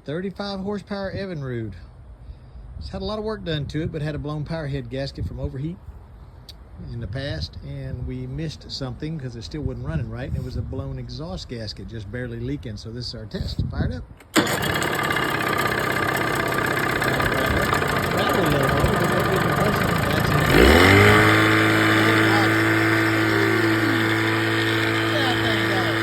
35 horsepower Evinrude. It's had a lot of work done to it, but had a blown power head gasket from overheat in the past, and we missed something because it still wasn't running right, and it was a blown exhaust gasket just barely leaking. So this is our test. Fire it up. Rattle a little harder, but don't be compressing. That's it. That thing got it.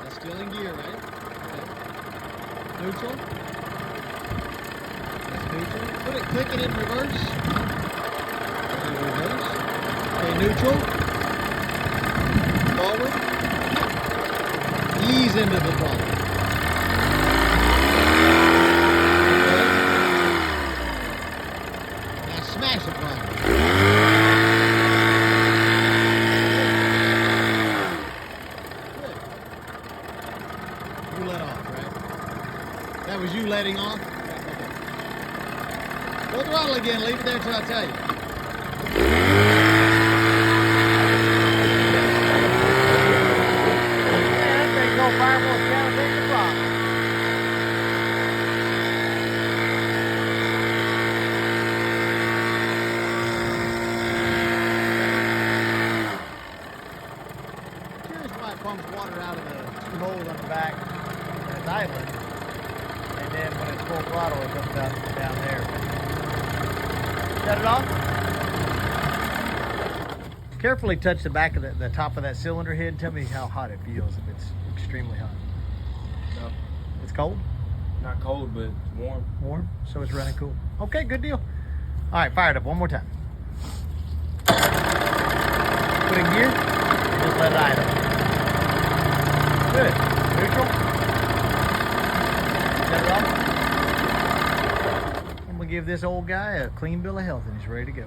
That's still in gear, right? Okay. Neutral. That's neutral. Click it in reverse. Reverse. Okay, neutral. Forward. Ease into the throttle. Okay. Now smash the throttle. Good. You let off, right? That was you letting off? Okay. Full throttle again. Leave it there until I tell you. Pumps water out of the two holes on the back and it's idling, and then when it's full throttle it comes down there. Shut it off. Carefully touch the back of the top of that cylinder head. Tell me how hot it feels if it's extremely hot. No, It's cold? not cold, but warm. Warm? So it's running cool. Okay, good deal. All right, fire it up one more time. Put in gear, just let it idle. Good. Neutral. Shut it off. I'm gonna give this old guy a clean bill of health and he's ready to go.